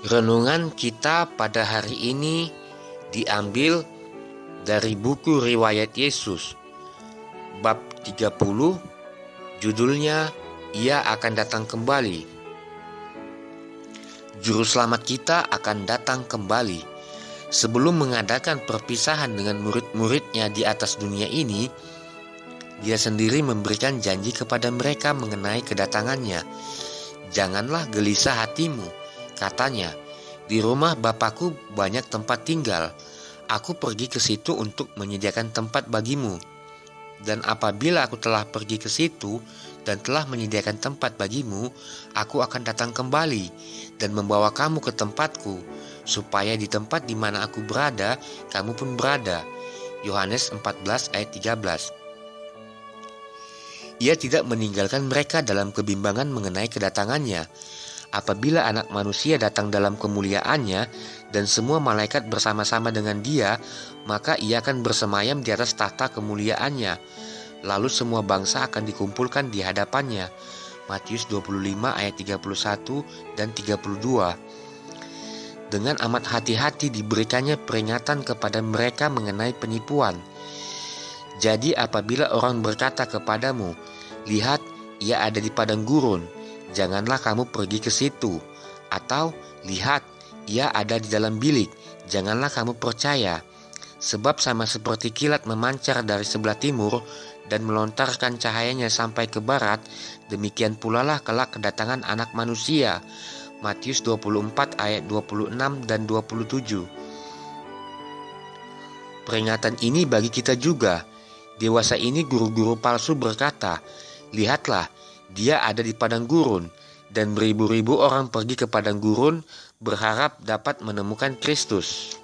Renungan kita pada hari ini diambil dari buku Riwayat Yesus, bab 30, judulnya Ia akan datang kembali. Juru selamat kita akan datang kembali. Sebelum mengadakan perpisahan dengan murid-muridnya di atas dunia ini, dia sendiri memberikan janji kepada mereka mengenai kedatangannya. Janganlah gelisah hatimu, katanya, di rumah Bapakku banyak tempat tinggal. Aku pergi ke situ untuk menyediakan tempat bagimu. Dan apabila aku telah pergi ke situ dan telah menyediakan tempat bagimu, aku akan datang kembali dan membawa kamu ke tempatku, supaya di tempat di mana aku berada, kamu pun berada. Yohanes 14 ayat 13. Ia tidak meninggalkan mereka dalam kebimbangan mengenai kedatangannya. Apabila Anak Manusia datang dalam kemuliaannya dan semua malaikat bersama-sama dengan dia, maka ia akan bersemayam di atas tahta kemuliaannya. Lalu semua bangsa akan dikumpulkan di hadapannya. Matius 25 ayat 31 dan 32. Dengan amat hati-hati diberikannya peringatan kepada mereka mengenai penipuan. Jadi apabila orang berkata kepadamu, "Lihat, ia ada di padang gurun," janganlah kamu pergi ke situ. Atau, "Lihat, ia ada di dalam bilik," janganlah kamu percaya. Sebab sama seperti kilat memancar dari sebelah timur dan melontarkan cahayanya sampai ke barat, demikian pula lah kelak kedatangan Anak Manusia. Matius 24 ayat 26 dan 27. Peringatan ini bagi kita juga. Dewasa ini guru-guru palsu berkata, "Lihatlah, dia ada di padang gurun," dan beribu-ribu orang pergi ke padang gurun berharap dapat menemukan Kristus.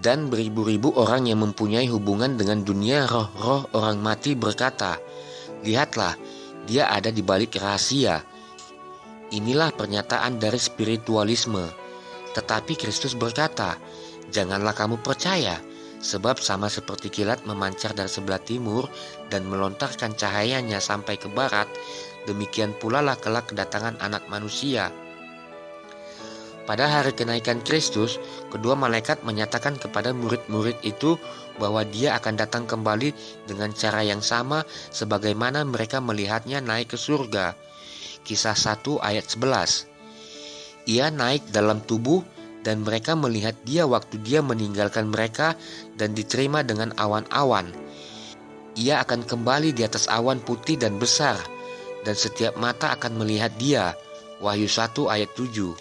Dan beribu-ribu orang yang mempunyai hubungan dengan dunia roh-roh orang mati berkata, "Lihatlah, dia ada di balik rahasia." Inilah pernyataan dari spiritualisme. Tetapi Kristus berkata, "Janganlah kamu percaya, sebab sama seperti kilat memancar dari sebelah timur dan melontarkan cahayanya sampai ke barat, demikian pula lah kelak kedatangan Anak Manusia." Pada hari kenaikan Kristus, kedua malaikat menyatakan kepada murid-murid itu bahwa dia akan datang kembali dengan cara yang sama sebagaimana mereka melihatnya naik ke surga. Kisah 1 ayat 11. Ia naik dalam tubuh dan mereka melihat dia waktu dia meninggalkan mereka dan diterima dengan awan-awan. Ia akan kembali di atas awan putih dan besar, dan setiap mata akan melihat dia. Wahyu 1 ayat 7.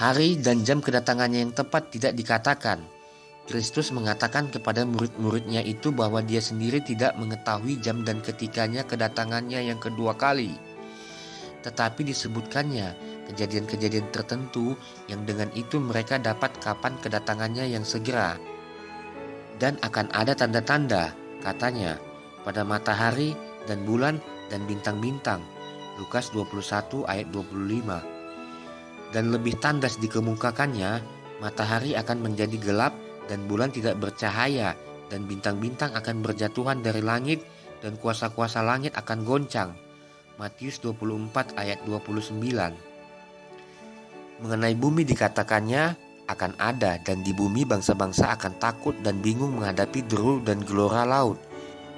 Hari dan jam kedatangannya yang tepat tidak dikatakan. Kristus mengatakan kepada murid-muridnya itu bahwa dia sendiri tidak mengetahui jam dan ketikanya kedatangannya yang kedua kali. Tetapi disebutkannya kejadian-kejadian tertentu yang dengan itu mereka dapat kapan kedatangannya yang segera. Dan akan ada tanda-tanda, katanya, pada matahari dan bulan dan bintang-bintang. Lukas 21 ayat 25. Dan lebih tandas dikemukakannya, matahari akan menjadi gelap dan bulan tidak bercahaya, dan bintang-bintang akan berjatuhan dari langit dan kuasa-kuasa langit akan goncang. Matius 24 ayat 29. Mengenai bumi dikatakannya akan ada, dan di bumi bangsa-bangsa akan takut dan bingung menghadapi deru dan gelora laut.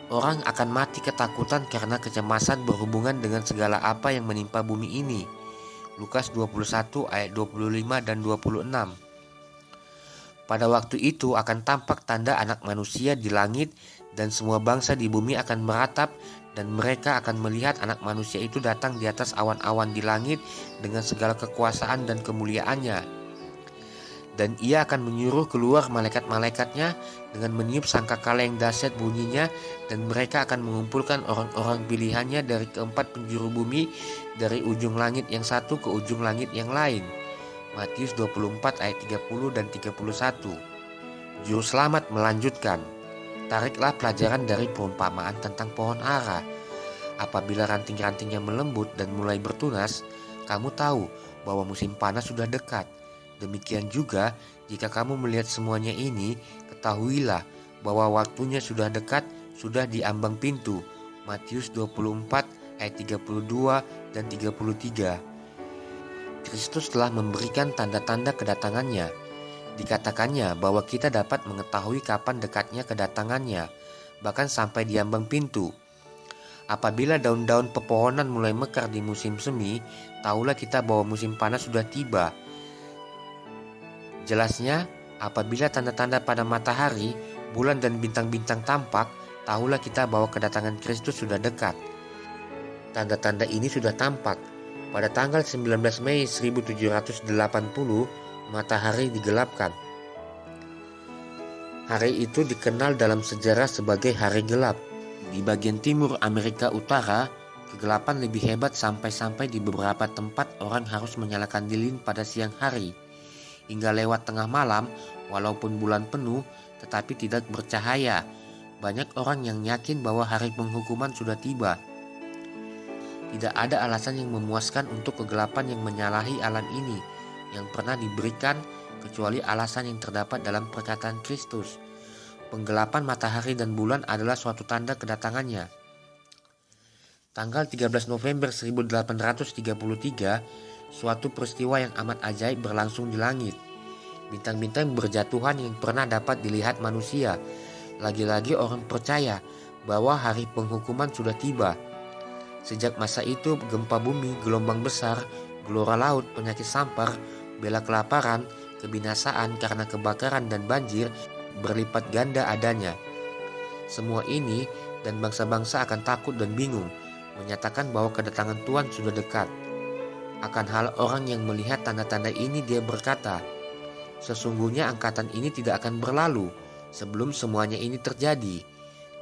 Orang akan mati ketakutan karena kecemasan berhubungan dengan segala apa yang menimpa bumi ini. Lukas 21 ayat 25 dan 26. Pada waktu itu akan tampak tanda Anak Manusia di langit, dan semua bangsa di bumi akan meratap, dan mereka akan melihat Anak Manusia itu datang di atas awan-awan di langit dengan segala kekuasaan dan kemuliaannya. Dan ia akan menyuruh keluar malaikat-malaikatnya dengan meniup sangkakala yang dahsyat bunyinya, dan mereka akan mengumpulkan orang-orang pilihannya dari keempat penjuru bumi, dari ujung langit yang satu ke ujung langit yang lain. Matius 24 ayat 30 dan 31. Juru selamat melanjutkan, "Tariklah pelajaran dari perumpamaan tentang pohon ara. Apabila ranting-rantingnya melembut dan mulai bertunas, kamu tahu bahwa musim panas sudah dekat. Demikian juga, jika kamu melihat semuanya ini, ketahuilah bahwa waktunya sudah dekat, sudah di ambang pintu." Matius 24 ayat 32 dan 33. Kristus telah memberikan tanda-tanda kedatangannya. Dikatakannya bahwa kita dapat mengetahui kapan dekatnya kedatangannya, bahkan sampai di ambang pintu. Apabila daun-daun pepohonan mulai mekar di musim semi, tahulah kita bahwa musim panas sudah tiba. Jelasnya, apabila tanda-tanda pada matahari, bulan dan bintang-bintang tampak, tahulah kita bahwa kedatangan Kristus sudah dekat. Tanda-tanda ini sudah tampak. Pada tanggal 19 Mei 1780, matahari digelapkan. Hari itu dikenal dalam sejarah sebagai hari gelap. Di bagian timur Amerika Utara, kegelapan lebih hebat sampai-sampai di beberapa tempat orang harus menyalakan lilin pada siang hari. Hingga lewat tengah malam, walaupun bulan penuh, tetapi tidak bercahaya. Banyak orang yang yakin bahwa hari penghukuman sudah tiba. Tidak ada alasan yang memuaskan untuk kegelapan yang menyalahi alam ini yang pernah diberikan kecuali alasan yang terdapat dalam perkataan Kristus. Penggelapan matahari dan bulan adalah suatu tanda kedatangannya. Tanggal 13 November 1833, suatu peristiwa yang amat ajaib berlangsung di langit. Bintang-bintang berjatuhan yang pernah dapat dilihat manusia. Lagi-lagi orang percaya bahwa hari penghukuman sudah tiba. Sejak masa itu, gempa bumi, gelombang besar, gelora laut, penyakit sampar, bela kelaparan, kebinasaan karena kebakaran dan banjir berlipat ganda adanya. Semua ini dan bangsa-bangsa akan takut dan bingung, menyatakan bahwa kedatangan Tuhan sudah dekat. Akan hal orang yang melihat tanda-tanda ini, dia berkata, sesungguhnya angkatan ini tidak akan berlalu sebelum semuanya ini terjadi.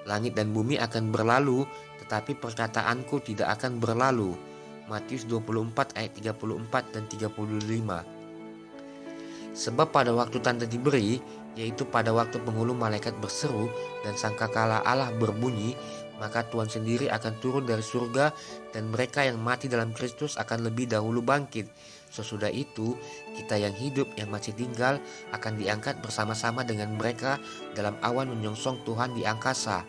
Langit dan bumi akan berlalu, tetapi perkataanku tidak akan berlalu. Matius 24 ayat 34 dan 35. Sebab pada waktu tanda diberi, yaitu pada waktu penghulu malaikat berseru dan sangkakala Allah berbunyi, maka Tuhan sendiri akan turun dari surga dan mereka yang mati dalam Kristus akan lebih dahulu bangkit. Sesudah itu, kita yang hidup yang masih tinggal akan diangkat bersama-sama dengan mereka dalam awan menyongsong Tuhan di angkasa.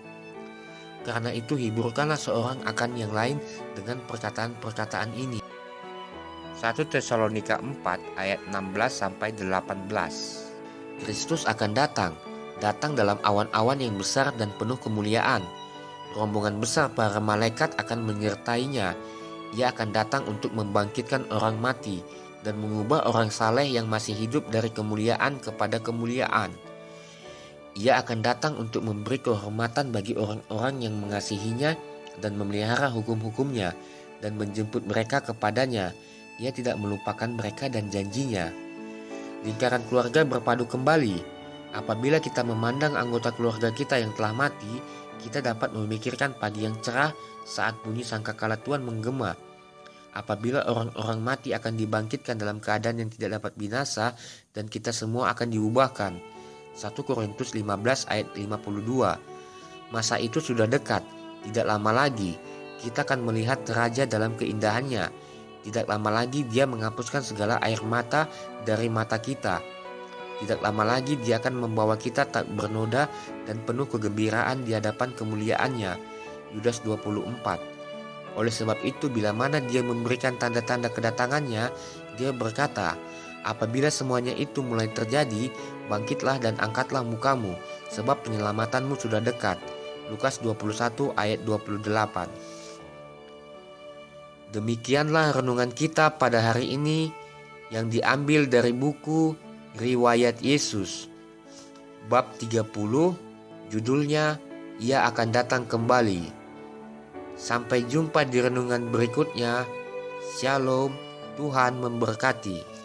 Karena itu hiburkanlah seorang akan yang lain dengan perkataan-perkataan ini. 1 Tesalonika 4 ayat 16-18. Kristus akan datang dalam awan-awan yang besar dan penuh kemuliaan. Rombongan besar para malaikat akan menyertainya. Ia akan datang untuk membangkitkan orang mati dan mengubah orang saleh yang masih hidup dari kemuliaan kepada kemuliaan. Ia akan datang untuk memberi kehormatan bagi orang-orang yang mengasihinya dan memelihara hukum-hukumnya dan menjemput mereka kepadanya. Ia tidak melupakan mereka dan janjinya. Lingkaran keluarga berpadu kembali. Apabila kita memandang anggota keluarga kita yang telah mati, kita dapat memikirkan pagi yang cerah saat bunyi sangkakala Tuhan menggema. Apabila orang-orang mati akan dibangkitkan dalam keadaan yang tidak dapat binasa dan kita semua akan diubahkan. 1 Korintus 15 ayat 52. Masa itu sudah dekat, tidak lama lagi kita akan melihat Raja dalam keindahannya. Tidak lama lagi dia menghapuskan segala air mata dari mata kita. Tidak lama lagi dia akan membawa kita tak bernoda dan penuh kegembiraan di hadapan kemuliaannya. Yudas 24. Oleh sebab itu, bila mana dia memberikan tanda-tanda kedatangannya, dia berkata, apabila semuanya itu mulai terjadi, bangkitlah dan angkatlah mukamu, sebab penyelamatanmu sudah dekat. Lukas 21 ayat 28. Demikianlah renungan kita pada hari ini yang diambil dari buku Riwayat Yesus, bab 30, judulnya Ia akan datang kembali. Sampai jumpa di renungan berikutnya. Shalom, Tuhan memberkati.